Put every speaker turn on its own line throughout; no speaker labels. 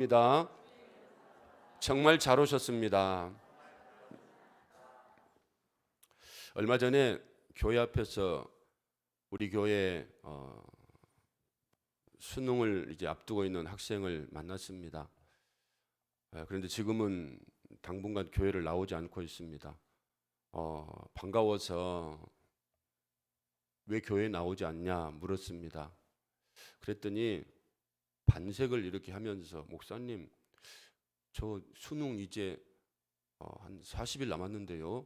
입니다. 정말 잘 오셨습니다. 얼마 전에 교회 앞에서 우리 교회 수능을 이제 앞두고 있는 학생을 만났습니다. 그런데 지금은 당분간 교회를 나오지 않고 있습니다. 반가워서 왜 교회에 나오지 않냐 물었습니다. 그랬더니 반색을 이렇게 하면서 목사님, 저 수능 이제 한 40일 남았는데요.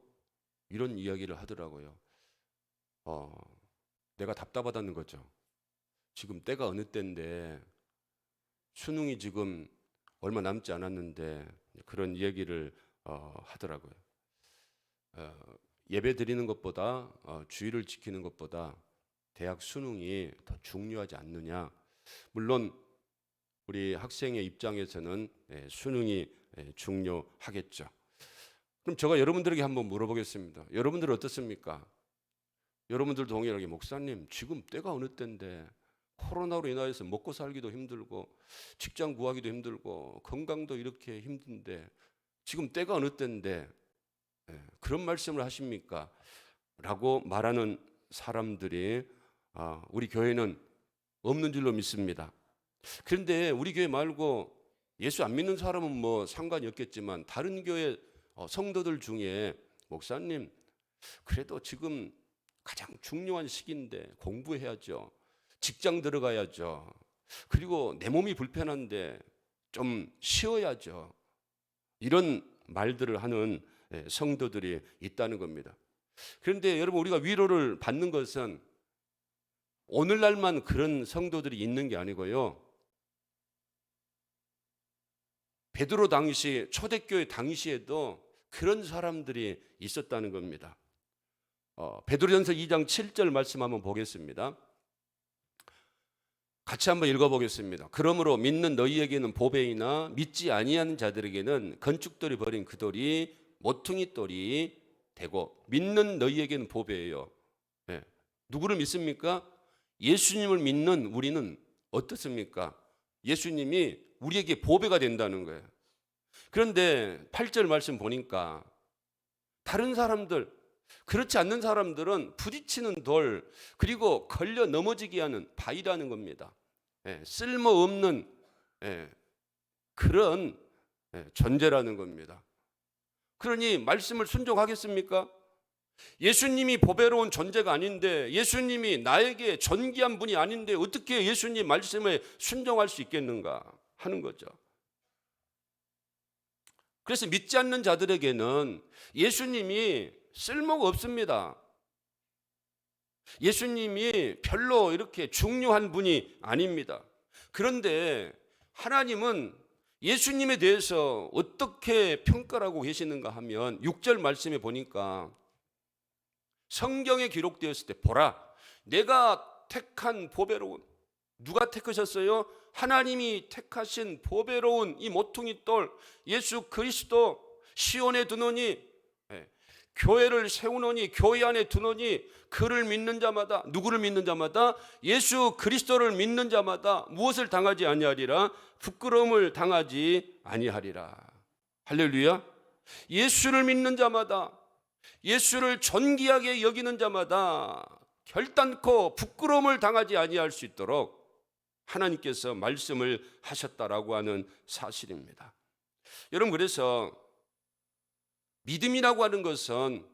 이런 이야기를 하더라고요. 내가 답답하다는 거죠. 지금 때가 어느 때인데 수능이 지금 얼마 남지 않았는데 그런 이야기를 하더라고요. 예배 드리는 것보다 주의를 지키는 것보다 대학 수능이 더 중요하지 않느냐. 물론 우리 학생의 입장에서는 수능이 중요하겠죠. 그럼 제가 여러분들에게 한번 물어보겠습니다. 여러분들 어떻습니까? 여러분들 동일하게 목사님, 지금 때가 어느 때인데 코로나로 인하여서 먹고 살기도 힘들고 직장 구하기도 힘들고 건강도 이렇게 힘든데 지금 때가 어느 때인데 그런 말씀을 하십니까? 라고 말하는 사람들이 우리 교회는 없는 줄로 믿습니다. 그런데 우리 교회 말고 예수 안 믿는 사람은 뭐 상관이 없겠지만 다른 교회 성도들 중에 목사님, 그래도 지금 가장 중요한 시기인데 공부해야죠. 직장 들어가야죠. 그리고 내 몸이 불편한데 좀 쉬어야죠. 이런 말들을 하는 성도들이 있다는 겁니다. 그런데 여러분, 우리가 위로를 받는 것은 오늘날만 그런 성도들이 있는 게 아니고요. 베드로 당시, 초대교회 당시에도 그런 사람들이 있었다는 겁니다. 베드로전서 2장 7절 말씀 한번 보겠습니다. 같이 한번 읽어보겠습니다. 그러므로 믿는 너희에게는 보배이나 믿지 아니하는 자들에게는 건축돌이 버린 그 돌이 모퉁이 돌이 되고, 믿는 너희에게는 보배예요. 누구를 믿습니까? 예수님을 믿는 우리는 어떻습니까? 예수님이 우리에게 보배가 된다는 거예요. 그런데 8절 말씀 보니까 다른 사람들, 그렇지 않는 사람들은 부딪히는 돌, 그리고 걸려 넘어지게 하는 바위라는 겁니다. 쓸모없는 그런 존재라는 겁니다. 그러니 말씀을 순종하겠습니까? 예수님이 보배로운 존재가 아닌데, 예수님이 나에게 존귀한 분이 아닌데 어떻게 예수님 말씀에 순종할 수 있겠는가 하는 거죠. 그래서 믿지 않는 자들에게는 예수님이 쓸모가 없습니다. 예수님이 별로 이렇게 중요한 분이 아닙니다. 그런데 하나님은 예수님에 대해서 어떻게 평가를 하고 계시는가 하면 6절 말씀에 보니까 성경에 기록되었을 때 보라, 내가 택한 보배로운, 누가 택하셨어요? 하나님이 택하신 보배로운 이 모퉁이 돌 예수 그리스도, 시온에 두노니, 교회를 세우노니, 교회 안에 두노니, 그를 믿는 자마다, 누구를 믿는 자마다? 예수 그리스도를 믿는 자마다 무엇을 당하지 아니하리라? 부끄러움을 당하지 아니하리라. 할렐루야. 예수를 믿는 자마다, 예수를 존귀하게 여기는 자마다 결단코 부끄러움을 당하지 아니할 수 있도록 하나님께서 말씀을 하셨다라고 하는 사실입니다. 여러분, 그래서 믿음이라고 하는 것은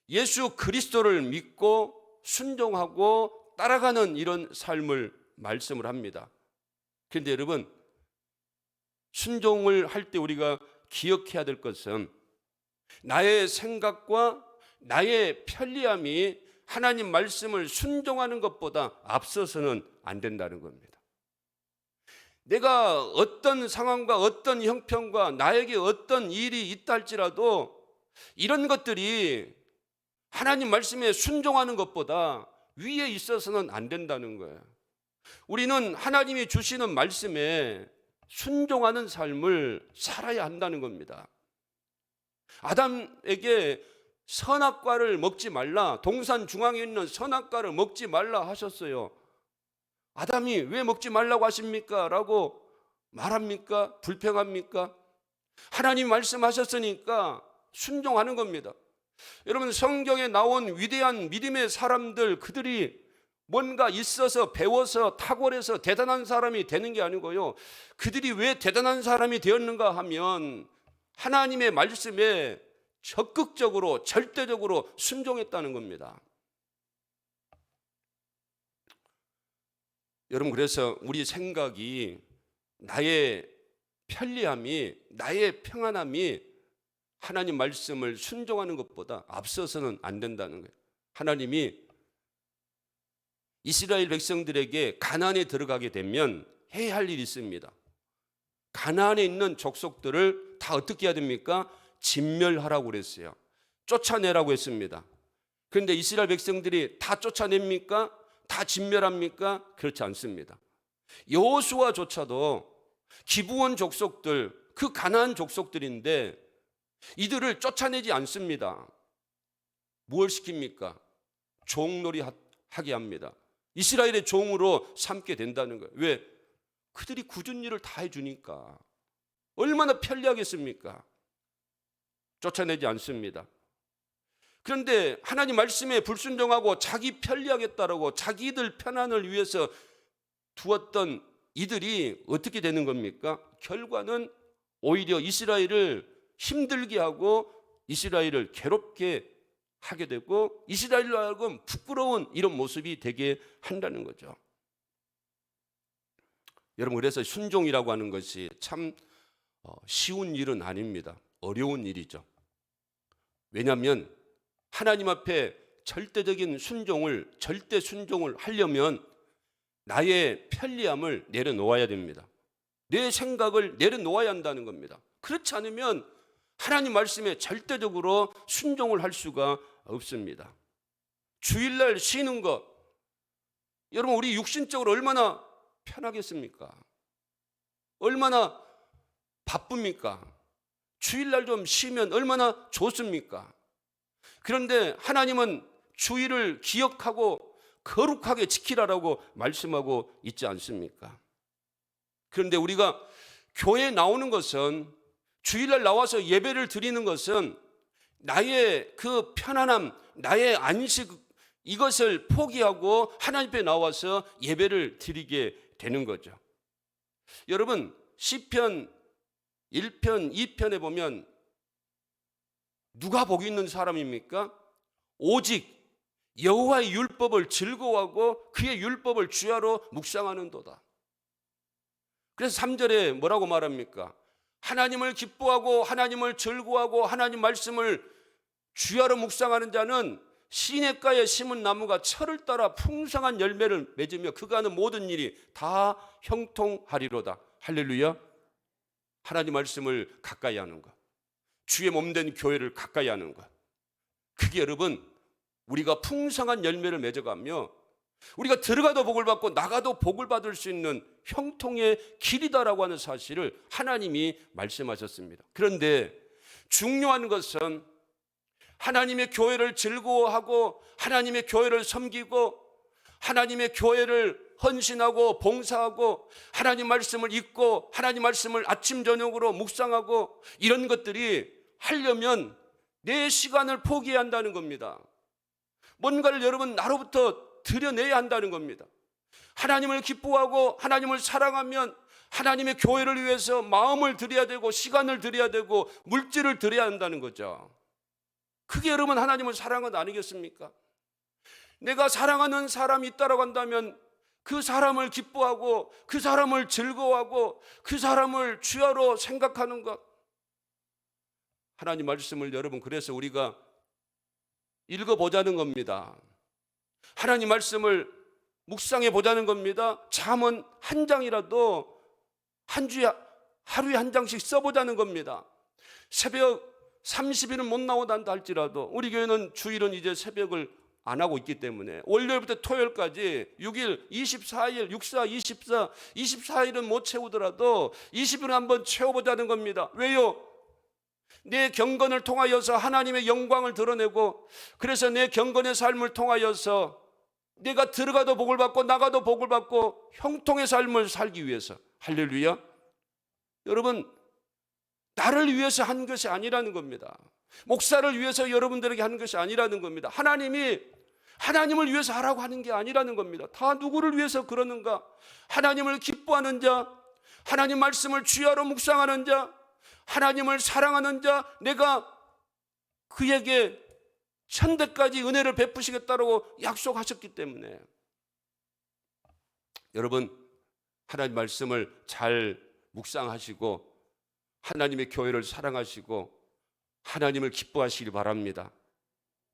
예수 그리스도를 믿고 순종하고 따라가는 이런 삶을 말씀을 합니다. 그런데 여러분, 순종을 할 때 우리가 기억해야 될 것은 나의 생각과 나의 편리함이 하나님 말씀을 순종하는 것보다 앞서서는 안 된다는 겁니다. 내가 어떤 상황과 어떤 형편과 나에게 어떤 일이 있다 할지라도 이런 것들이 하나님 말씀에 순종하는 것보다 위에 있어서는 안 된다는 거예요. 우리는 하나님이 주시는 말씀에 순종하는 삶을 살아야 한다는 겁니다. 아담에게 선악과를 먹지 말라, 동산 중앙에 있는 선악과를 먹지 말라 하셨어요. 아담이 왜 먹지 말라고 하십니까? 라고 말합니까? 불평합니까? 하나님 말씀하셨으니까 순종하는 겁니다. 여러분, 성경에 나온 위대한 믿음의 사람들, 그들이 뭔가 있어서 배워서 탁월해서 대단한 사람이 되는 게 아니고요. 그들이 왜 대단한 사람이 되었는가 하면 하나님의 말씀에 적극적으로 절대적으로 순종했다는 겁니다. 여러분, 그래서 우리 생각이, 나의 편리함이, 나의 평안함이 하나님 말씀을 순종하는 것보다 앞서서는 안 된다는 거예요. 하나님이 이스라엘 백성들에게 가나안에 들어가게 되면 해야 할 일이 있습니다. 가나안에 있는 족속들을 다 어떻게 해야 됩니까? 진멸하라고 그랬어요. 쫓아내라고 했습니다. 그런데 이스라엘 백성들이 다 쫓아냅니까? 다 진멸합니까? 그렇지 않습니다. 여호수아조차도 기브온 족속들, 그 가나안 족속들인데 이들을 쫓아내지 않습니다. 무엇 시킵니까? 종놀이 하게 합니다. 이스라엘의 종으로 삼게 된다는 거예요. 왜? 그들이 굳은 일을 다 해주니까. 얼마나 편리하겠습니까? 쫓아내지 않습니다. 그런데 하나님 말씀에 불순종하고 자기 편리하겠다라고 자기들 편안을 위해서 두었던 이들이 어떻게 되는 겁니까? 결과는 오히려 이스라엘을 힘들게 하고 이스라엘을 괴롭게 하게 되고 이스라엘로 하여금 부끄러운 이런 모습이 되게 한다는 거죠. 여러분, 그래서 순종이라고 하는 것이 참 쉬운 일은 아닙니다. 어려운 일이죠. 왜냐하면 하나님 앞에 절대적인 순종을, 절대 순종을 하려면 나의 편리함을 내려놓아야 됩니다. 내 생각을 내려놓아야 한다는 겁니다. 그렇지 않으면 하나님 말씀에 절대적으로 순종을 할 수가 없습니다. 주일날 쉬는 것, 여러분, 우리 육신적으로 얼마나 편하겠습니까? 얼마나 바쁩니까? 주일날 좀 쉬면 얼마나 좋습니까? 그런데 하나님은 주일을 기억하고 거룩하게 지키라라고 말씀하고 있지 않습니까? 그런데 우리가 교회에 나오는 것은, 주일날 나와서 예배를 드리는 것은 나의 그 편안함, 나의 안식, 이것을 포기하고 하나님 앞에 나와서 예배를 드리게 되는 거죠. 여러분, 시편 1편, 2편에 보면 누가 복이 있는 사람입니까? 오직 여호와의 율법을 즐거워하고 그의 율법을 주야로 묵상하는도다. 그래서 3절에 뭐라고 말합니까? 하나님을 기뻐하고 하나님을 즐거워하고 하나님 말씀을 주야로 묵상하는 자는 시냇가에 심은 나무가 철을 따라 풍성한 열매를 맺으며 그가 하는 모든 일이 다 형통하리로다. 할렐루야. 하나님 말씀을 가까이 하는 것, 주의 몸된 교회를 가까이 하는 것, 그게 여러분 우리가 풍성한 열매를 맺어가며 우리가 들어가도 복을 받고 나가도 복을 받을 수 있는 형통의 길이다라고 하는 사실을 하나님이 말씀하셨습니다. 그런데 중요한 것은 하나님의 교회를 즐거워하고 하나님의 교회를 섬기고 하나님의 교회를 헌신하고 봉사하고 하나님 말씀을 읽고 하나님 말씀을 아침 저녁으로 묵상하고 이런 것들이 하려면 내 시간을 포기해야 한다는 겁니다. 뭔가를 여러분 나로부터 드려내야 한다는 겁니다. 하나님을 기뻐하고 하나님을 사랑하면 하나님의 교회를 위해서 마음을 드려야 되고 시간을 드려야 되고 물질을 드려야 한다는 거죠. 그게 여러분 하나님을 사랑은 아니겠습니까? 내가 사랑하는 사람이 있다고 한다면 그 사람을 기뻐하고 그 사람을 즐거워하고 그 사람을 주야로 생각하는 것, 하나님 말씀을 여러분 그래서 우리가 읽어보자는 겁니다. 하나님 말씀을 묵상해 보자는 겁니다. 잠언 한 장이라도 한 주에 하루에 한 장씩 써보자는 겁니다. 새벽 30일은 못 나오단다 할지라도 우리 교회는 주일은 이제 새벽을 안 하고 있기 때문에 월요일부터 토요일까지 6일, 24일, 64, 24, 24일은 못 채우더라도 20일은 한번 채워보자는 겁니다. 왜요? 내 경건을 통하여서 하나님의 영광을 드러내고 그래서 내 경건의 삶을 통하여서 내가 들어가도 복을 받고 나가도 복을 받고 형통의 삶을 살기 위해서. 할렐루야. 여러분, 나를 위해서 한 것이 아니라는 겁니다. 목사를 위해서 여러분들에게 하는 것이 아니라는 겁니다. 하나님을 위해서 하라고 하는 게 아니라는 겁니다. 다 누구를 위해서 그러는가? 하나님을 기뻐하는 자, 하나님 말씀을 주야로 묵상하는 자, 하나님을 사랑하는 자, 내가 그에게 천대까지 은혜를 베푸시겠다고 약속하셨기 때문에 여러분, 하나님 말씀을 잘 묵상하시고 하나님의 교회를 사랑하시고 하나님을 기뻐하시기 바랍니다.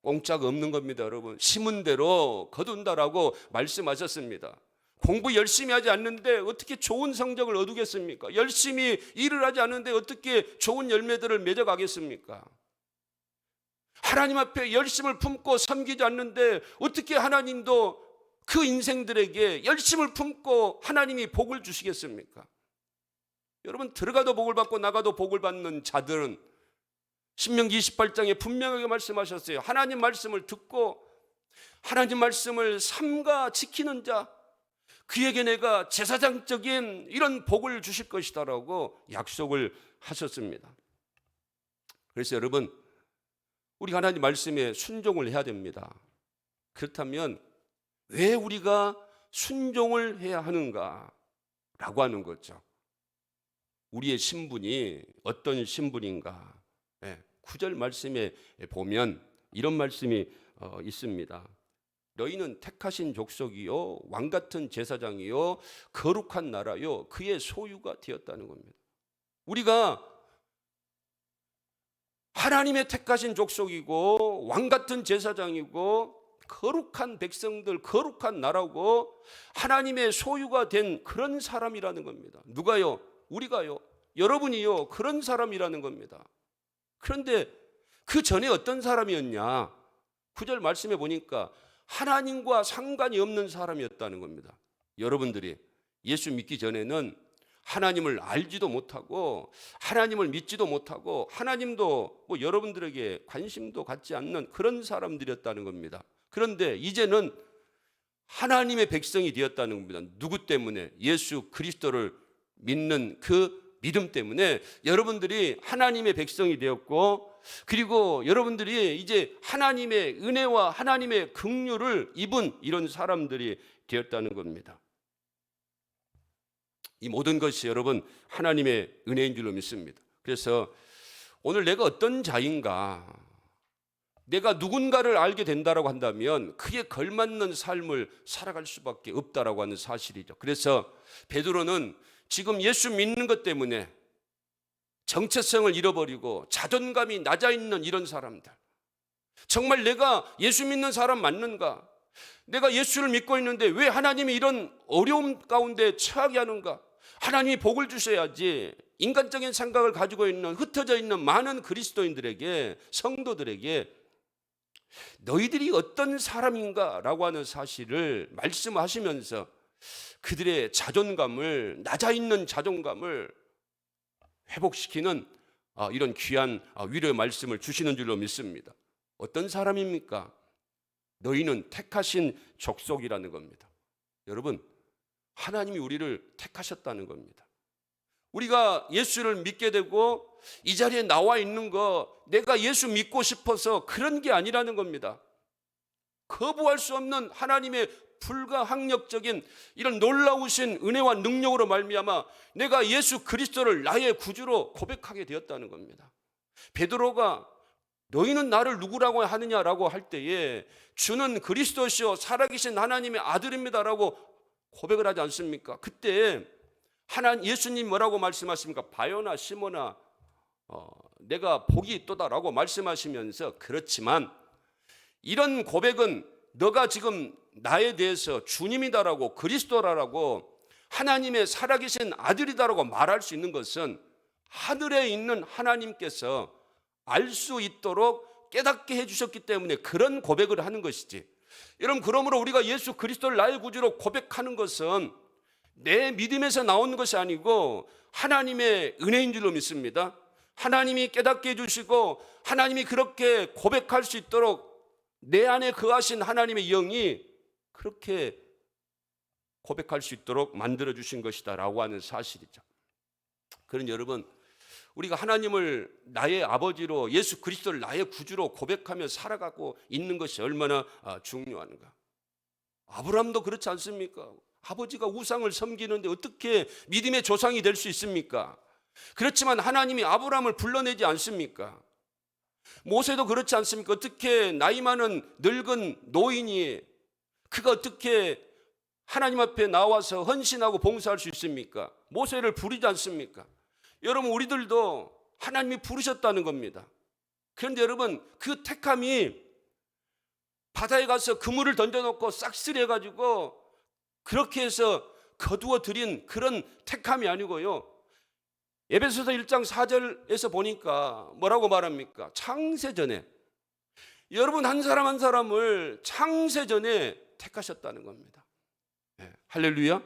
공짜가 없는 겁니다. 여러분, 심은 대로 거둔다라고 말씀하셨습니다. 공부 열심히 하지 않는데 어떻게 좋은 성적을 얻겠습니까? 열심히 일을 하지 않는데 어떻게 좋은 열매들을 맺어가겠습니까? 하나님 앞에 열심을 품고 섬기지 않는데 어떻게 하나님도 그 인생들에게 열심을 품고 하나님이 복을 주시겠습니까? 여러분, 들어가도 복을 받고 나가도 복을 받는 자들은 신명기 28장에 분명하게 말씀하셨어요. 하나님 말씀을 듣고 하나님 말씀을 삼가 지키는 자, 그에게 내가 제사장적인 이런 복을 주실 것이다라고 약속을 하셨습니다. 그래서 여러분, 우리가 하나님 말씀에 순종을 해야 됩니다. 그렇다면 왜 우리가 순종을 해야 하는가라고 하는 거죠. 우리의 신분이 어떤 신분인가? 9절 말씀에 보면 이런 말씀이 있습니다. 너희는 택하신 족속이요 왕같은 제사장이요 거룩한 나라요 그의 소유가 되었다는 겁니다. 우리가 하나님의 택하신 족속이고 왕같은 제사장이고 거룩한 백성들, 거룩한 나라고 하나님의 소유가 된 그런 사람이라는 겁니다. 누가요? 우리가요. 여러분이요. 그런 사람이라는 겁니다. 그런데 그 전에 어떤 사람이었냐? 9절 말씀해 보니까 하나님과 상관이 없는 사람이었다는 겁니다. 여러분들이 예수 믿기 전에는 하나님을 알지도 못하고 하나님을 믿지도 못하고 하나님도 여러분들에게 관심도 갖지 않는 그런 사람들이었다는 겁니다. 그런데 이제는 하나님의 백성이 되었다는 겁니다. 누구 때문에? 예수 그리스도를 믿는 그 믿음 때문에 여러분들이 하나님의 백성이 되었고, 그리고 여러분들이 이제 하나님의 은혜와 하나님의 긍휼을 입은 이런 사람들이 되었다는 겁니다. 이 모든 것이 여러분 하나님의 은혜인 줄로 믿습니다. 그래서 오늘 내가 어떤 자인가, 내가 누군가를 알게 된다라고 한다면 그에 걸맞는 삶을 살아갈 수밖에 없다라고 하는 사실이죠. 그래서 베드로는 지금 예수 믿는 것 때문에 정체성을 잃어버리고 자존감이 낮아 있는 이런 사람들, 정말 내가 예수 믿는 사람 맞는가? 내가 예수를 믿고 있는데 왜 하나님이 이런 어려움 가운데 처하게 하는가? 하나님이 복을 주셔야지. 인간적인 생각을 가지고 있는 흩어져 있는 많은 그리스도인들에게, 성도들에게 너희들이 어떤 사람인가 라고 하는 사실을 말씀하시면서 그들의 자존감을, 낮아 있는 자존감을 회복시키는 이런 귀한 위로의 말씀을 주시는 줄로 믿습니다. 어떤 사람입니까? 너희는 택하신 족속이라는 겁니다. 여러분, 하나님이 우리를 택하셨다는 겁니다. 우리가 예수를 믿게 되고 이 자리에 나와 있는 거 내가 예수 믿고 싶어서 그런 게 아니라는 겁니다. 거부할 수 없는 하나님의 불가항력적인 이런 놀라우신 은혜와 능력으로 말미암아 내가 예수 그리스도를 나의 구주로 고백하게 되었다는 겁니다. 베드로가 너희는 나를 누구라고 하느냐라고 할 때에 주는 그리스도시요 살아계신 하나님의 아들입니다라고 고백을 하지 않습니까? 그때 예수님 뭐라고 말씀하십니까? 바요나 시몬아 내가 복이 있도다라고 말씀하시면서, 그렇지만 이런 고백은 너가 지금 나에 대해서 주님이다라고, 그리스도라고, 하나님의 살아계신 아들이다라고 말할 수 있는 것은 하늘에 있는 하나님께서 알 수 있도록 깨닫게 해주셨기 때문에 그런 고백을 하는 것이지. 여러분, 그러므로 우리가 예수 그리스도를 나의 구주로 고백하는 것은 내 믿음에서 나오는 것이 아니고 하나님의 은혜인 줄로 믿습니다. 하나님이 깨닫게 해주시고 하나님이 그렇게 고백할 수 있도록 내 안에 거하신 하나님의 영이 그렇게 고백할 수 있도록 만들어주신 것이다 라고 하는 사실이죠. 그런 여러분, 우리가 하나님을 나의 아버지로, 예수 그리스도를 나의 구주로 고백하며 살아가고 있는 것이 얼마나 중요한가. 아브라함도 그렇지 않습니까? 아버지가 우상을 섬기는데 어떻게 믿음의 조상이 될 수 있습니까? 그렇지만 하나님이 아브라함을 불러내지 않습니까? 모세도 그렇지 않습니까? 어떻게 나이 많은 늙은 노인이 그가 어떻게 하나님 앞에 나와서 헌신하고 봉사할 수 있습니까? 모세를 부르지 않습니까? 여러분, 우리들도 하나님이 부르셨다는 겁니다. 그런데 여러분, 그 택함이 바다에 가서 그물을 던져놓고 싹쓸이 해가지고 그렇게 해서 거두어 들인 그런 택함이 아니고요. 에베소서 1장 4절에서 보니까 뭐라고 말합니까? 창세전에, 여러분 한 사람 한 사람을 창세전에 택하셨다는 겁니다. 네, 할렐루야.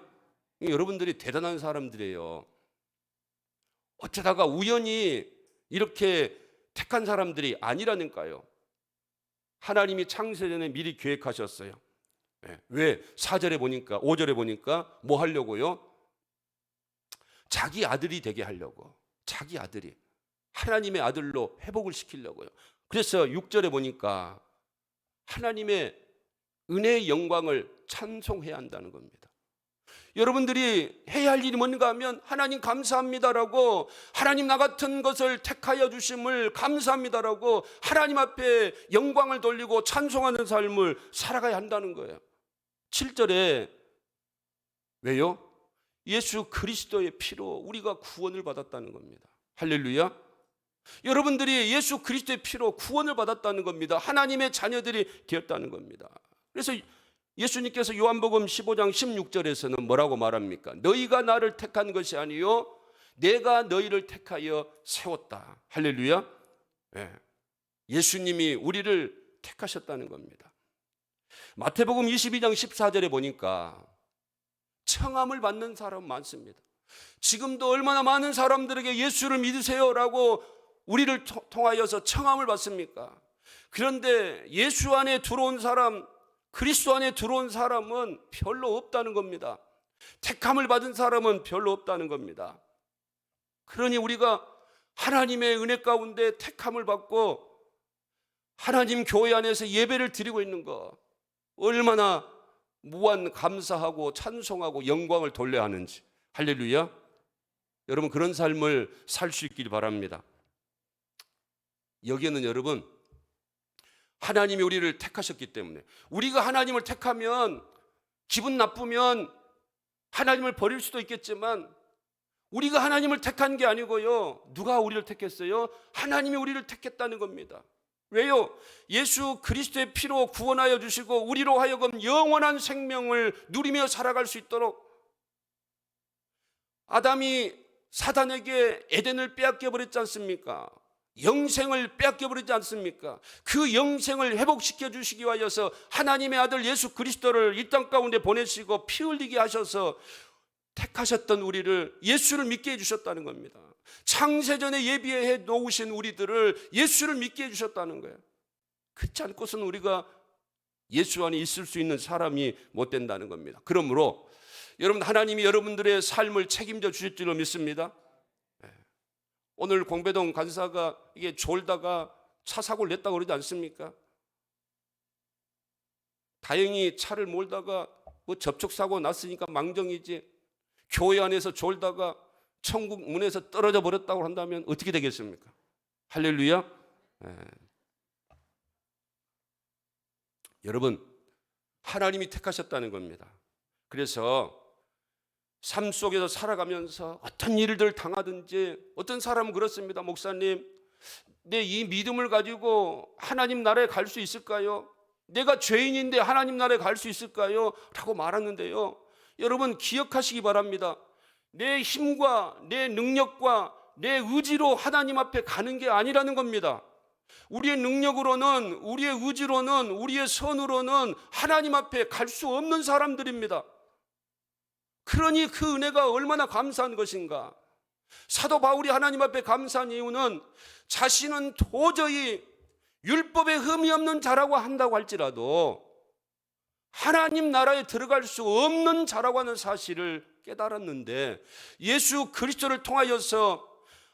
여러분들이 대단한 사람들이에요. 어쩌다가 우연히 이렇게 택한 사람들이 아니라니까요. 하나님이 창세전에 미리 계획하셨어요. 네, 왜? 4절에 보니까, 5절에 보니까 뭐 하려고요? 자기 아들이 되게 하려고. 자기 아들이 하나님의 아들로 회복을 시키려고요. 그래서 6절에 보니까 하나님의 은혜의 영광을 찬송해야 한다는 겁니다. 여러분들이 해야 할 일이 뭔가 하면 하나님 감사합니다라고, 하나님 나 같은 것을 택하여 주심을 감사합니다라고 하나님 앞에 영광을 돌리고 찬송하는 삶을 살아가야 한다는 거예요. 7절에 왜요? 예수 그리스도의 피로 우리가 구원을 받았다는 겁니다. 할렐루야. 여러분들이 예수 그리스도의 피로 구원을 받았다는 겁니다. 하나님의 자녀들이 되었다는 겁니다. 그래서 예수님께서 요한복음 15장 16절에서는 뭐라고 말합니까? 너희가 나를 택한 것이 아니요 내가 너희를 택하여 세웠다. 할렐루야. 네. 예수님이 우리를 택하셨다는 겁니다. 마태복음 22장 14절에 보니까 청함을 받는 사람 많습니다. 지금도 얼마나 많은 사람들에게 예수를 믿으세요라고 우리를 통하여서 청함을 받습니까? 그런데 예수 안에 들어온 사람, 그리스도 안에 들어온 사람은 별로 없다는 겁니다. 택함을 받은 사람은 별로 없다는 겁니다. 그러니 우리가 하나님의 은혜 가운데 택함을 받고 하나님 교회 안에서 예배를 드리고 있는 거 얼마나 무한 감사하고 찬송하고 영광을 돌려야 하는지. 할렐루야. 여러분, 그런 삶을 살 수 있길 바랍니다. 여기에는 여러분, 하나님이 우리를 택하셨기 때문에, 우리가 하나님을 택하면 기분 나쁘면 하나님을 버릴 수도 있겠지만 우리가 하나님을 택한 게 아니고요, 누가 우리를 택했어요? 하나님이 우리를 택했다는 겁니다. 왜요? 예수 그리스도의 피로 구원하여 주시고 우리로 하여금 영원한 생명을 누리며 살아갈 수 있도록, 아담이 사단에게 에덴을 빼앗겨 버렸지 않습니까? 영생을 빼앗겨 버리지 않습니까? 그 영생을 회복시켜 주시기 위하여서 하나님의 아들 예수 그리스도를 이 땅 가운데 보내시고 피 흘리게 하셔서 택하셨던 우리를, 예수를 믿게 해주셨다는 겁니다. 창세전에 예비해 놓으신 우리들을 예수를 믿게 해주셨다는 거예요. 그렇지 않고서는 우리가 예수 안에 있을 수 있는 사람이 못 된다는 겁니다. 그러므로 여러분, 하나님이 여러분들의 삶을 책임져 주실 줄로 믿습니다. 오늘 공배동 간사가 이게 졸다가 차 사고를 냈다고 그러지 않습니까? 다행히 차를 몰다가 뭐 접촉사고 났으니까 망정이지, 교회 안에서 졸다가 천국 문에서 떨어져 버렸다고 한다면 어떻게 되겠습니까? 할렐루야. 여러분, 하나님이 택하셨다는 겁니다. 그래서 삶 속에서 살아가면서 어떤 일들 당하든지, 어떤 사람은 그렇습니다. 목사님, 내 이 믿음을 가지고 하나님 나라에 갈 수 있을까요? 내가 죄인인데 하나님 나라에 갈 수 있을까요? 라고 말하는데요, 여러분 기억하시기 바랍니다. 내 힘과 내 능력과 내 의지로 하나님 앞에 가는 게 아니라는 겁니다. 우리의 능력으로는, 우리의 의지로는, 우리의 선으로는 하나님 앞에 갈 수 없는 사람들입니다. 그러니 그 은혜가 얼마나 감사한 것인가. 사도 바울이 하나님 앞에 감사한 이유는 자신은 도저히 율법에 흠이 없는 자라고 한다고 할지라도 하나님 나라에 들어갈 수 없는 자라고 하는 사실을 깨달았는데, 예수 그리스도를 통하여서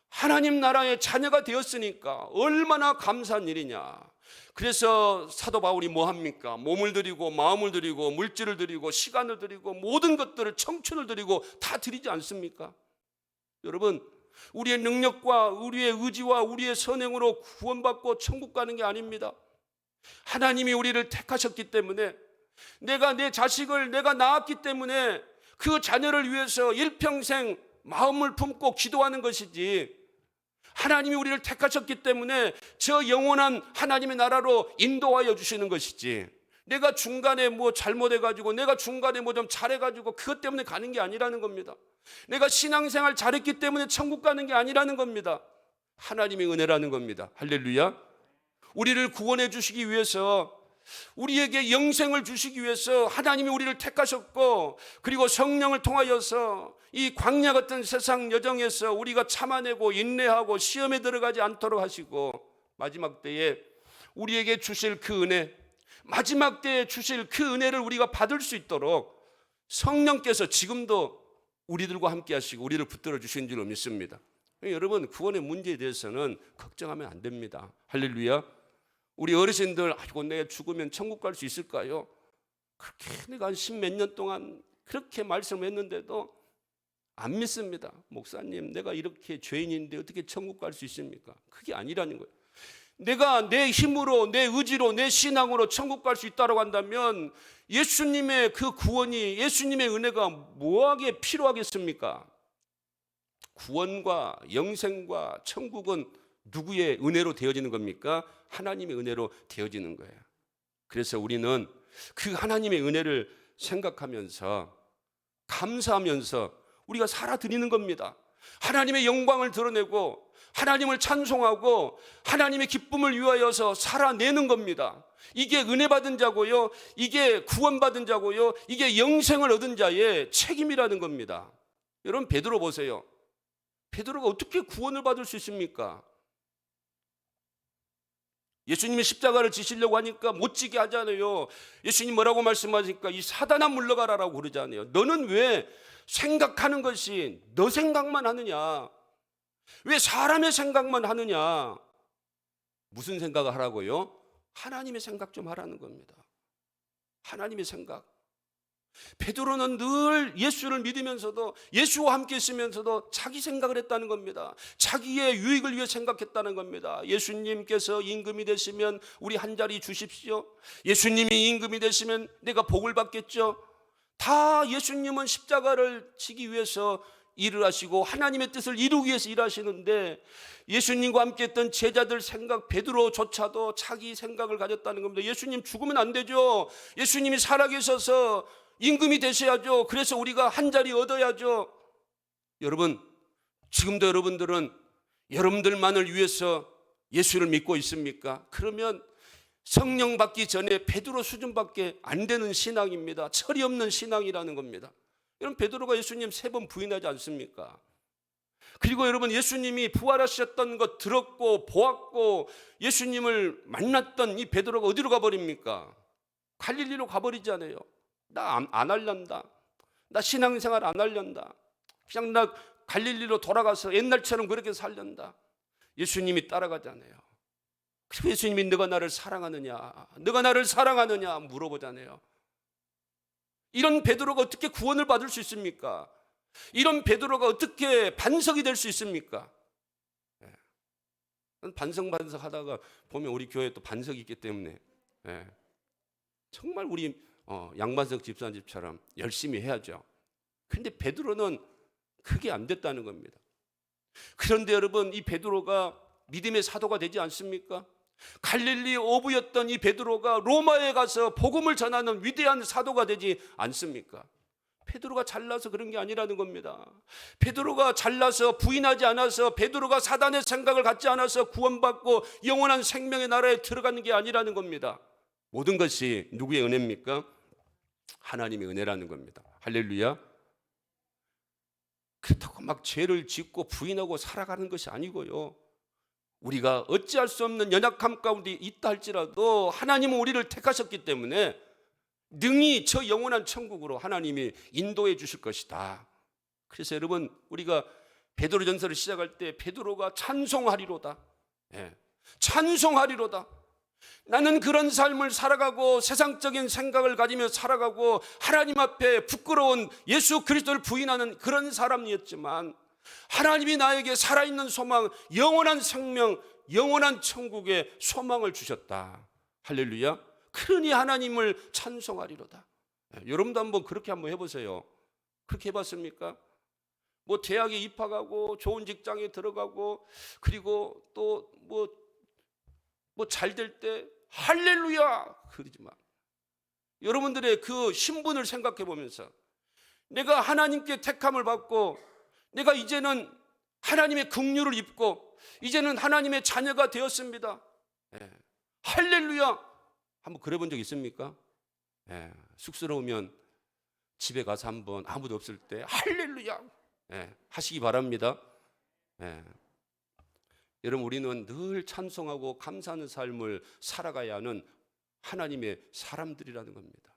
하나님 나라의 자녀가 되었으니까 얼마나 감사한 일이냐. 그래서 사도 바울이 뭐 합니까? 몸을 드리고 마음을 드리고 물질을 드리고 시간을 드리고 모든 것들을, 청춘을 드리고 다 드리지 않습니까? 여러분, 우리의 능력과 우리의 의지와 우리의 선행으로 구원받고 천국 가는 게 아닙니다. 하나님이 우리를 택하셨기 때문에, 내가 내 자식을 내가 낳았기 때문에 그 자녀를 위해서 일평생 마음을 품고 기도하는 것이지, 하나님이 우리를 택하셨기 때문에 저 영원한 하나님의 나라로 인도하여 주시는 것이지, 내가 중간에 뭐 잘못해가지고 내가 중간에 뭐 좀 잘해가지고 그것 때문에 가는 게 아니라는 겁니다. 내가 신앙생활 잘했기 때문에 천국 가는 게 아니라는 겁니다. 하나님의 은혜라는 겁니다. 할렐루야. 우리를 구원해 주시기 위해서, 우리에게 영생을 주시기 위해서 하나님이 우리를 택하셨고, 그리고 성령을 통하여서 이 광야 같은 세상 여정에서 우리가 참아내고 인내하고 시험에 들어가지 않도록 하시고, 마지막 때에 우리에게 주실 그 은혜, 마지막 때에 주실 그 은혜를 우리가 받을 수 있도록 성령께서 지금도 우리들과 함께 하시고 우리를 붙들어 주신 줄 믿습니다. 여러분, 구원의 문제에 대해서는 걱정하면 안 됩니다. 할렐루야. 우리 어르신들, 아이고 내가 죽으면 천국 갈 수 있을까요? 그렇게 내가 한 10몇 년 동안 그렇게 말씀했는데도 안 믿습니다. 목사님, 내가 이렇게 죄인인데 어떻게 천국 갈 수 있습니까? 그게 아니라는 거예요. 내가 내 힘으로, 내 의지로, 내 신앙으로 천국 갈 수 있다고 한다면 예수님의 그 구원이, 예수님의 은혜가 뭐하게 필요하겠습니까? 구원과 영생과 천국은 누구의 은혜로 되어지는 겁니까? 하나님의 은혜로 되어지는 거예요. 그래서 우리는 그 하나님의 은혜를 생각하면서 감사하면서 우리가 살아드리는 겁니다. 하나님의 영광을 드러내고 하나님을 찬송하고 하나님의 기쁨을 위하여서 살아내는 겁니다. 이게 은혜 받은 자고요, 이게 구원받은 자고요, 이게 영생을 얻은 자의 책임이라는 겁니다. 여러분, 베드로 보세요. 베드로가 어떻게 구원을 받을 수 있습니까? 예수님이 십자가를 지시려고 하니까 못 지게 하잖아요. 예수님 뭐라고 말씀하십니까? 이 사단아 물러가라라고 그러잖아요. 너는 왜 생각하는 것이 너 생각만 하느냐? 왜 사람의 생각만 하느냐? 무슨 생각을 하라고요? 하나님의 생각 좀 하라는 겁니다. 하나님의 생각. 베드로는 늘 예수를 믿으면서도, 예수와 함께 있으면서도 자기 생각을 했다는 겁니다. 자기의 유익을 위해 생각했다는 겁니다. 예수님께서 임금이 되시면 우리 한 자리 주십시오. 예수님이 임금이 되시면 내가 복을 받겠죠. 다 예수님은 십자가를 지기 위해서 일을 하시고 하나님의 뜻을 이루기 위해서 일하시는데, 예수님과 함께 했던 제자들 생각, 베드로조차도 자기 생각을 가졌다는 겁니다. 예수님 죽으면 안 되죠. 예수님이 살아계셔서 임금이 되셔야죠. 그래서 우리가 한 자리 얻어야죠. 여러분, 지금도 여러분들은 여러분들만을 위해서 예수를 믿고 있습니까? 그러면 성령 받기 전에 베드로 수준밖에 안 되는 신앙입니다. 철이 없는 신앙이라는 겁니다. 여러분, 베드로가 예수님 3번 부인하지 않습니까? 그리고 여러분, 예수님이 부활하셨던 것 들었고 보았고 예수님을 만났던 이 베드로가 어디로 가버립니까? 갈릴리로 가버리잖아요. 나 안 할란다. 나 신앙생활 안 할란다. 그냥 나 갈릴리로 돌아가서 옛날처럼 그렇게 살란다. 예수님이 따라가잖아요. 그리고 예수님이 너가 나를 사랑하느냐, 너가 나를 사랑하느냐 물어보잖아요. 이런 베드로가 어떻게 구원을 받을 수 있습니까? 이런 베드로가 어떻게 반석이 될 수 있습니까? 반석 하다가 보면 우리 교회에 또 반석이 있기 때문에 정말 우리 양반석 집사님처럼 열심히 해야죠. 그런데 베드로는 그게 안 됐다는 겁니다. 그런데 여러분, 이 베드로가 믿음의 사도가 되지 않습니까? 갈릴리 어부였던 이 베드로가 로마에 가서 복음을 전하는 위대한 사도가 되지 않습니까? 베드로가 잘나서 그런 게 아니라는 겁니다. 베드로가 잘나서 부인하지 않아서, 베드로가 사단의 생각을 갖지 않아서 구원받고 영원한 생명의 나라에 들어가는 게 아니라는 겁니다. 모든 것이 누구의 은혜입니까? 하나님의 은혜라는 겁니다. 할렐루야. 그렇다고 막 죄를 짓고 부인하고 살아가는 것이 아니고요, 우리가 어찌할 수 없는 연약함 가운데 있다 할지라도 하나님은 우리를 택하셨기 때문에 능히 저 영원한 천국으로 하나님이 인도해 주실 것이다. 그래서 여러분, 우리가 베드로전서를 시작할 때 베드로가 찬송하리로다. 예, 찬송하리로다. 나는 그런 삶을 살아가고 세상적인 생각을 가지며 살아가고 하나님 앞에 부끄러운 예수 그리스도를 부인하는 그런 사람이었지만 하나님이 나에게 살아있는 소망, 영원한 생명, 영원한 천국의 소망을 주셨다. 할렐루야. 그러니 하나님을 찬송하리로다. 여러분도 한번 그렇게 한번 해보세요. 그렇게 해봤습니까? 뭐 대학에 입학하고 좋은 직장에 들어가고 그리고 또 뭐 잘 될 때 할렐루야 그러지만 여러분들의 그 신분을 생각해 보면서 내가 하나님께 택함을 받고 내가 이제는 하나님의 긍휼을 입고 이제는 하나님의 자녀가 되었습니다. 예. 할렐루야. 한번 그래 본 적 있습니까? 예. 쑥스러우면 집에 가서 한번 아무도 없을 때 할렐루야 하시기 바랍니다. 여러분, 우리는 늘 찬송하고 감사하는 삶을 살아가야 하는 하나님의 사람들이라는 겁니다.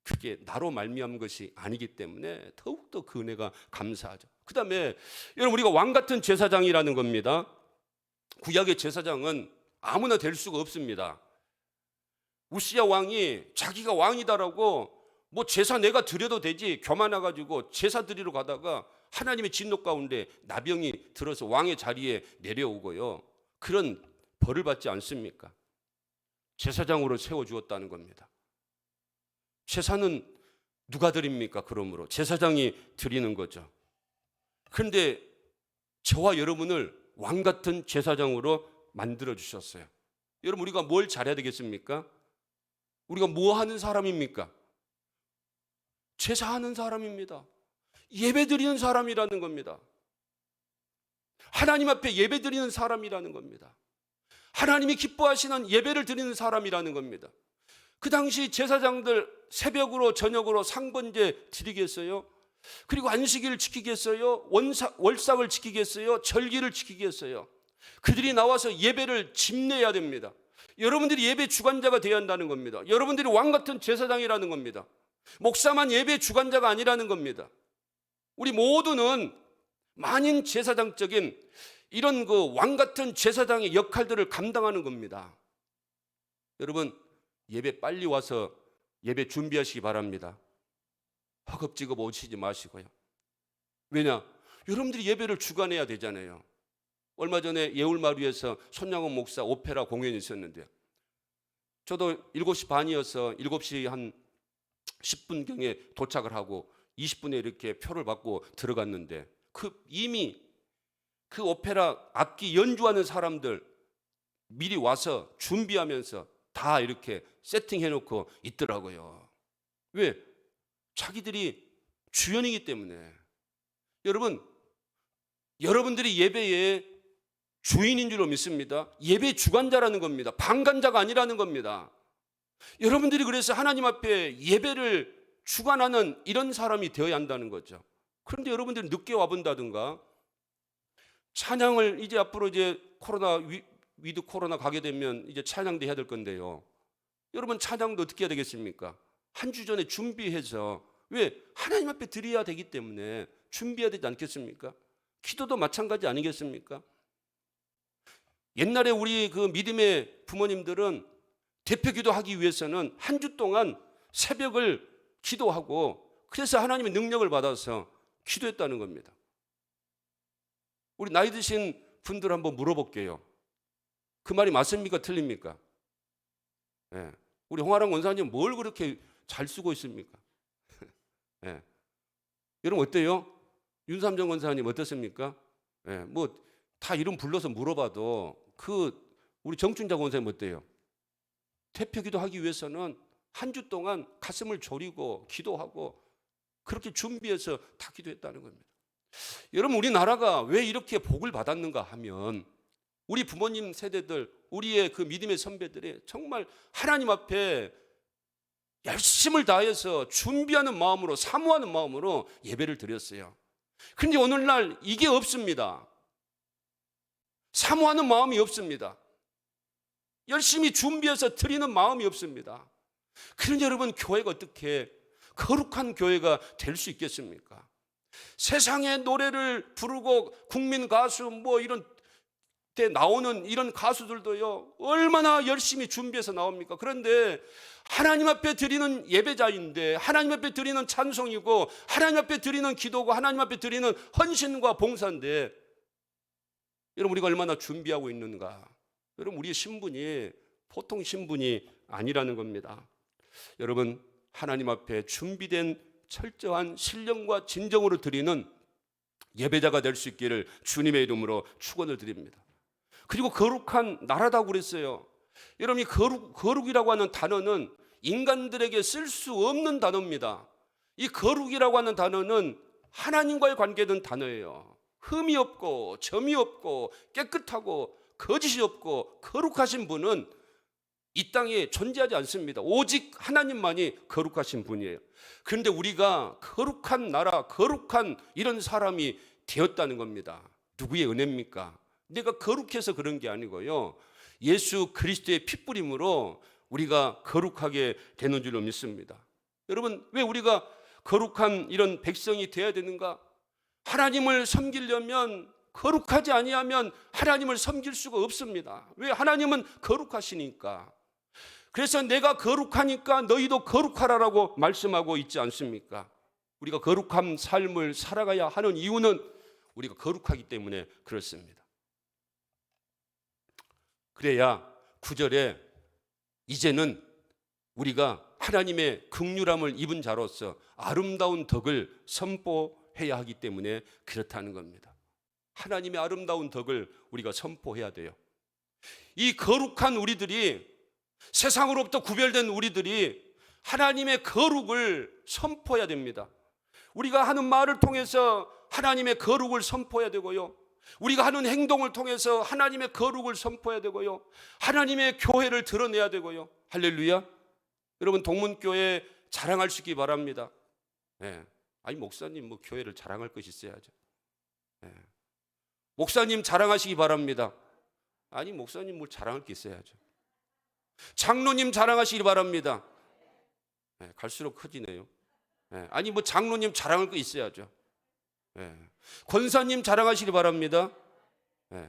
그게 나로 말미암은 것이 아니기 때문에 더욱더 그 은혜가 감사하죠. 그 다음에 여러분, 우리가 왕 같은 제사장이라는 겁니다. 구약의 제사장은 아무나 될 수가 없습니다. 우시야 왕이 자기가 왕이다라고 뭐 제사 내가 드려도 되지 교만해가지고 제사 드리러 가다가 하나님의 진노 가운데 나병이 들어서 왕의 자리에 내려오고요. 그런 벌을 받지 않습니까? 제사장으로 세워주었다는 겁니다. 제사는 누가 드립니까? 그러므로 제사장이 드리는 거죠. 그런데 저와 여러분을 왕 같은 제사장으로 만들어 주셨어요. 여러분, 우리가 뭘 잘해야 되겠습니까? 우리가 뭐 하는 사람입니까? 제사하는 사람입니다. 예배드리는 사람이라는 겁니다. 하나님 앞에 예배드리는 사람이라는 겁니다. 하나님이 기뻐하시는 예배를 드리는 사람이라는 겁니다. 그 당시 제사장들 새벽으로 저녁으로 상번제 드리겠어요? 그리고 안식일을 지키겠어요? 월삭을 지키겠어요? 절기를 지키겠어요? 그들이 나와서 예배를 집내야 됩니다. 여러분들이 예배 주관자가 되어야 한다는 겁니다. 여러분들이 왕 같은 제사장이라는 겁니다. 목사만 예배 주관자가 아니라는 겁니다. 우리 모두는 만인 제사장적인 이런 그 왕 같은 제사장의 역할들을 감당하는 겁니다. 여러분, 예배 빨리 와서 예배 준비하시기 바랍니다. 허겁지겁 오시지 마시고요. 왜냐? 여러분들이 예배를 주관해야 되잖아요. 얼마 전에 예울마루에서 손양원 목사 오페라 공연이 있었는데요. 저도 7시 반이어서 7시 한 10분경에 도착을 하고 20분에 이렇게 표를 받고 들어갔는데 이미 그 오페라 악기 연주하는 사람들 미리 와서 준비하면서 다 이렇게 세팅해 놓고 있더라고요. 왜? 자기들이 주연이기 때문에. 여러분, 여러분들이 예배의 주인인 줄로 믿습니다. 예배 주관자라는 겁니다. 방관자가 아니라는 겁니다. 여러분들이 그래서 하나님 앞에 예배를 주관하는 이런 사람이 되어야 한다는 거죠. 그런데 여러분들이 늦게 와본다든가 찬양을 이제 앞으로 이제 위드 코로나 가게 되면 이제 찬양도 해야 될 건데요. 여러분, 찬양도 어떻게 해야 되겠습니까? 한 주 전에 준비해서, 왜? 하나님 앞에 드려야 되기 때문에 준비해야 되지 않겠습니까? 기도도 마찬가지 아니겠습니까? 옛날에 우리 그 믿음의 부모님들은 대표 기도하기 위해서는 한 주 동안 새벽을 기도하고 그래서 하나님의 능력을 받아서 기도했다는 겁니다. 우리 나이 드신 분들 한번 물어볼게요. 그 말이 맞습니까? 틀립니까? 네. 우리 홍아랑 원사님 뭘 그렇게 잘 쓰고 있습니까? 네. 여러분 어때요? 윤삼정 원사님 어떻습니까? 네. 뭐 다 이름 불러서 물어봐도 우리 정춘자 원사님 어때요? 대표 기도하기 위해서는 한 주 동안 가슴을 졸이고 기도하고 그렇게 준비해서 다 기도했다는 겁니다. 여러분, 우리나라가 왜 이렇게 복을 받았는가 하면 우리 부모님 세대들, 우리의 그 믿음의 선배들이 정말 하나님 앞에 열심을 다해서 준비하는 마음으로, 사모하는 마음으로 예배를 드렸어요. 그런데 오늘날 이게 없습니다. 사모하는 마음이 없습니다. 열심히 준비해서 드리는 마음이 없습니다. 그런데 여러분, 교회가 어떻게 거룩한 교회가 될 수 있겠습니까? 세상의 노래를 부르고 국민 가수 뭐 이런 때 나오는 이런 가수들도요, 얼마나 열심히 준비해서 나옵니까? 그런데 하나님 앞에 드리는 예배자인데, 하나님 앞에 드리는 찬송이고, 하나님 앞에 드리는 기도고, 하나님 앞에 드리는 헌신과 봉사인데, 여러분, 우리가 얼마나 준비하고 있는가? 여러분, 우리의 신분이 보통 신분이 아니라는 겁니다. 여러분, 하나님 앞에 준비된 철저한 신령과 진정으로 드리는 예배자가 될 수 있기를 주님의 이름으로 축원을 드립니다. 그리고 거룩한 나라다고 그랬어요. 여러분, 이 거룩이라고 하는 단어는 인간들에게 쓸 수 없는 단어입니다. 이 거룩이라고 하는 단어는 하나님과의 관계된 단어예요. 흠이 없고 점이 없고 깨끗하고 거짓이 없고 거룩하신 분은 이 땅에 존재하지 않습니다. 오직 하나님만이 거룩하신 분이에요. 그런데 우리가 거룩한 나라, 거룩한 이런 사람이 되었다는 겁니다. 누구의 은혜입니까? 내가 거룩해서 그런 게 아니고요, 예수 그리스도의 핏부림으로 우리가 거룩하게 되는 줄로 믿습니다. 여러분, 왜 우리가 거룩한 이런 백성이 되어야 되는가? 하나님을 섬기려면, 거룩하지 아니하면 하나님을 섬길 수가 없습니다. 왜? 하나님은 거룩하시니까. 그래서 내가 거룩하니까 너희도 거룩하라라고 말씀하고 있지 않습니까? 우리가 거룩한 삶을 살아가야 하는 이유는 우리가 거룩하기 때문에 그렇습니다. 그래야 9절에 이제는 우리가 하나님의 긍휼함을 입은 자로서 아름다운 덕을 선포해야 하기 때문에 그렇다는 겁니다. 하나님의 아름다운 덕을 우리가 선포해야 돼요. 이 거룩한 우리들이, 세상으로부터 구별된 우리들이 하나님의 거룩을 선포해야 됩니다. 우리가 하는 말을 통해서 하나님의 거룩을 선포해야 되고요, 우리가 하는 행동을 통해서 하나님의 거룩을 선포해야 되고요, 하나님의 교회를 드러내야 되고요. 할렐루야. 여러분, 동문교회 자랑하시기 바랍니다. 아니, 목사님 뭐 교회를 자랑할 것이 있어야죠. 목사님 자랑하시기 바랍니다. 아니, 목사님 뭘 자랑할 게 있어야죠. 장로님 자랑하시기 바랍니다. 갈수록 커지네요. 아니, 뭐 장로님 자랑할 거 있어야죠. 권사님 자랑하시기 바랍니다.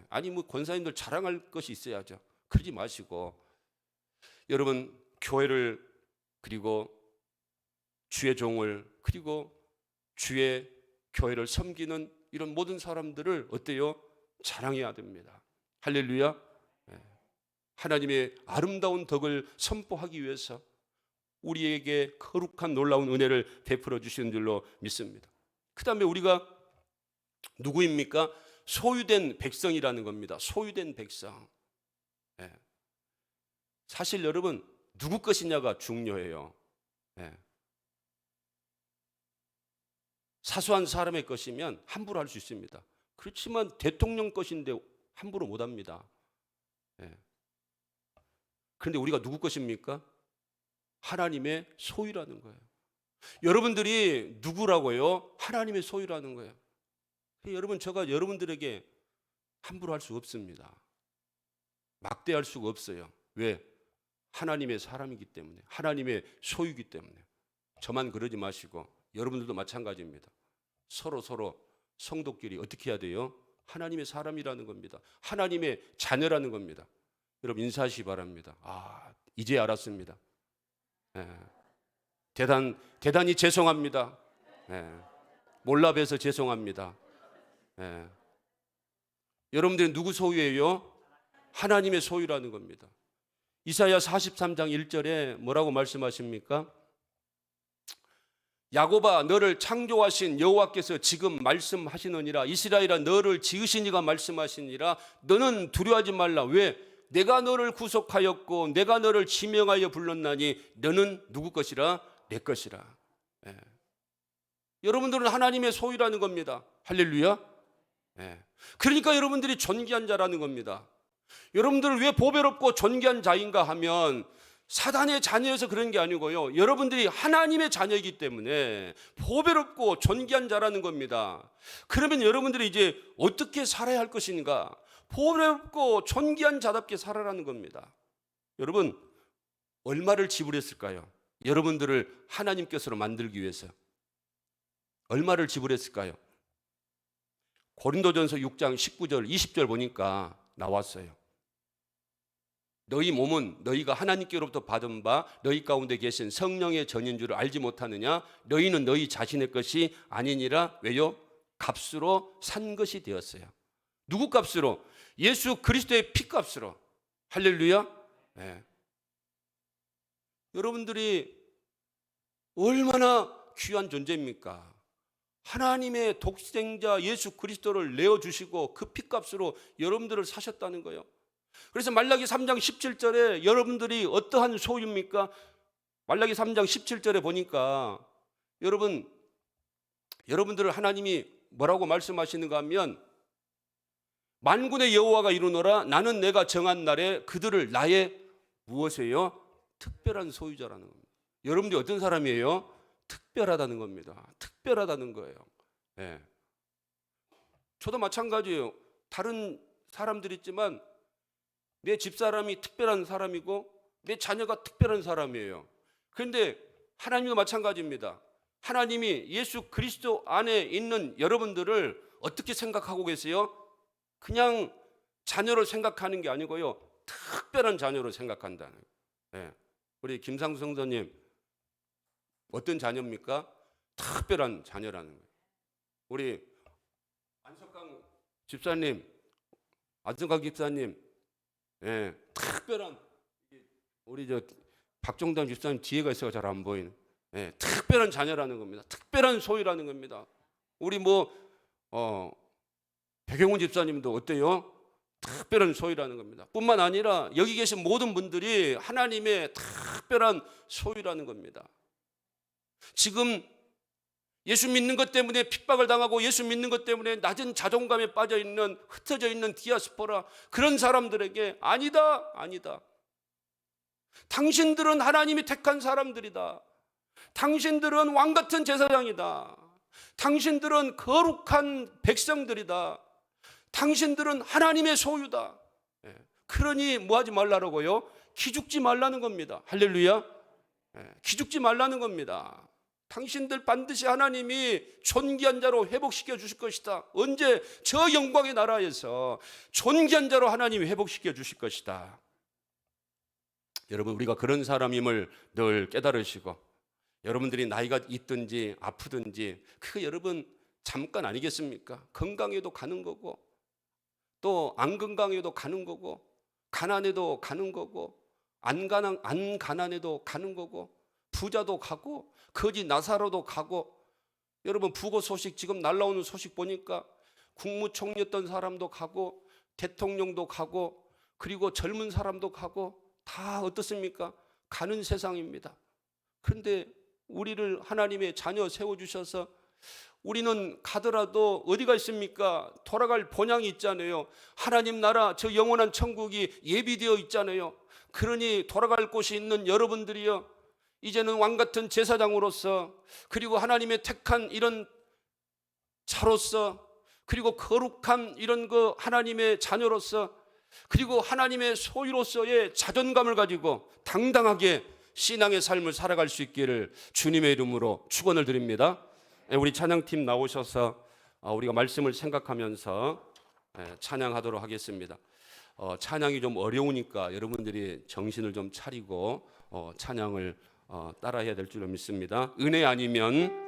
아니, 뭐 권사님들 자랑할 것이 있어야죠. 그러지 마시고, 여러분, 교회를, 그리고 주의 종을, 그리고 주의 교회를 섬기는 이런 모든 사람들을 어때요? 자랑해야 됩니다. 할렐루야. 하나님의 아름다운 덕을 선포하기 위해서 우리에게 거룩한 놀라운 은혜를 베풀어 주시는 줄로 믿습니다. 그 다음에 우리가 누구입니까? 소유된 백성이라는 겁니다. 소유된 백성. 사실 여러분, 누구 것이냐가 중요해요. 사소한 사람의 것이면 함부로 할 수 있습니다. 그렇지만 대통령 것인데 함부로 못 합니다. 그런데 우리가 누구 것입니까? 하나님의 소유라는 거예요. 여러분들이 누구라고요? 하나님의 소유라는 거예요. 여러분, 제가 여러분들에게 함부로 할 수 없습니다. 막대할 수가 없어요. 왜? 하나님의 사람이기 때문에, 하나님의 소유이기 때문에. 저만 그러지 마시고 여러분들도 마찬가지입니다. 서로 성도끼리 어떻게 해야 돼요? 하나님의 사람이라는 겁니다. 하나님의 자녀라는 겁니다. 여러분, 인사하시기 바랍니다. 이제 알았습니다. 대단히 죄송합니다. 몰라 뵈서 죄송합니다. 여러분들은 누구 소유예요? 하나님의 소유라는 겁니다. 이사야 43장 1절에 뭐라고 말씀하십니까? 야곱아, 너를 창조하신 여호와께서 지금 말씀하시느니라. 이스라엘아, 너를 지으신 이가 말씀하시니라. 너는 두려워하지 말라. 왜? 내가 너를 구속하였고 내가 너를 지명하여 불렀나니 너는 누구 것이라? 내 것이라. 여러분들은 하나님의 소유라는 겁니다. 할렐루야. 그러니까 여러분들이 존귀한 자라는 겁니다. 여러분들을 왜 보배롭고 존귀한 자인가 하면 사단의 자녀여서 그런 게 아니고요, 여러분들이 하나님의 자녀이기 때문에 보배롭고 존귀한 자라는 겁니다. 그러면 여러분들이 이제 어떻게 살아야 할 것인가? 보배롭고 존귀한 자답게 살아라는 겁니다. 여러분, 얼마를 지불했을까요? 여러분들을 하나님께서로 만들기 위해서 얼마를 지불했을까요? 고린도전서 6장 19절 20절 보니까 나왔어요. 너희 몸은 너희가 하나님께로부터 받은 바 너희 가운데 계신 성령의 전인 줄을 알지 못하느냐? 너희는 너희 자신의 것이 아니니라. 왜요? 값으로 산 것이 되었어요. 누구 값으로? 예수 그리스도의 피값으로. 할렐루야. 네. 여러분들이 얼마나 귀한 존재입니까? 하나님의 독생자 예수 그리스도를 내어주시고 그 피값으로 여러분들을 사셨다는 거예요. 그래서 말라기 3장 17절에 여러분들이 어떠한 소유입니까? 말라기 3장 17절에 보니까 여러분들을 하나님이 뭐라고 말씀하시는가 하면 만군의 여호와가 이루노라. 나는 내가 정한 날에 그들을 나의 무엇이에요? 특별한 소유자라는 겁니다. 여러분들이 어떤 사람이에요? 특별하다는 겁니다. 특별하다는 거예요. 네. 저도 마찬가지예요. 다른 사람들이 있지만 내 집사람이 특별한 사람이고 내 자녀가 특별한 사람이에요. 그런데 하나님도 마찬가지입니다. 하나님이 예수 그리스도 안에 있는 여러분들을 어떻게 생각하고 계세요? 그냥 자녀로 생각하는 게 아니고요. 특별한 자녀로 생각한다는 거예요. 네. 우리 김상수 성도님 어떤 자녀입니까? 특별한 자녀라는 거예요. 우리 안석강 집사님, 안석강 집사님, 예, 특별한 우리 박종단 집사님 뒤에가 있어서 잘 안 보이는, 예, 특별한 자녀라는 겁니다. 특별한 소유라는 겁니다. 우리 백영훈 집사님도 어때요? 특별한 소유라는 겁니다. 뿐만 아니라 여기 계신 모든 분들이 하나님의 특별한 소유라는 겁니다. 지금 예수 믿는 것 때문에 핍박을 당하고 예수 믿는 것 때문에 낮은 자존감에 빠져 있는, 흩어져 있는 디아스포라, 그런 사람들에게 아니다. 당신들은 하나님이 택한 사람들이다. 당신들은 왕 같은 제사장이다. 당신들은 거룩한 백성들이다. 당신들은 하나님의 소유다. 그러니 뭐 하지 말라고요? 기죽지 말라는 겁니다. 할렐루야. 기죽지 말라는 겁니다. 당신들 반드시 하나님이 존귀한 자로 회복시켜 주실 것이다. 언제? 저 영광의 나라에서 존귀한 자로 하나님이 회복시켜 주실 것이다. 여러분, 우리가 그런 사람임을 늘 깨달으시고, 여러분들이 나이가 있든지 아프든지 그거 여러분 잠깐 아니겠습니까? 건강해도 가는 거고, 또 안 건강해도 가는 거고, 가난해도 가는 거고, 안 가난해도 가는 거고, 부자도 가고 거지 나사로도 가고. 여러분, 부고 소식 지금 날라오는 소식 보니까 국무총리였던 사람도 가고 대통령도 가고 그리고 젊은 사람도 가고 다 어떻습니까? 가는 세상입니다. 그런데 우리를 하나님의 자녀 세워주셔서 우리는 가더라도 어디가 있습니까? 돌아갈 본향이 있잖아요. 하나님 나라, 저 영원한 천국이 예비되어 있잖아요. 그러니 돌아갈 곳이 있는 여러분들이요, 이제는 왕같은 제사장으로서, 그리고 하나님의 택한 이런 자로서, 그리고 거룩한 이런 하나님의 자녀로서, 그리고 하나님의 소유로서의 자존감을 가지고 당당하게 신앙의 삶을 살아갈 수 있기를 주님의 이름으로 축원을 드립니다. 우리 찬양팀 나오셔서 우리가 말씀을 생각하면서 찬양하도록 하겠습니다. 찬양이 좀 어려우니까 여러분들이 정신을 좀 차리고 찬양을 따라해야 될 줄로 믿습니다. 은혜 아니면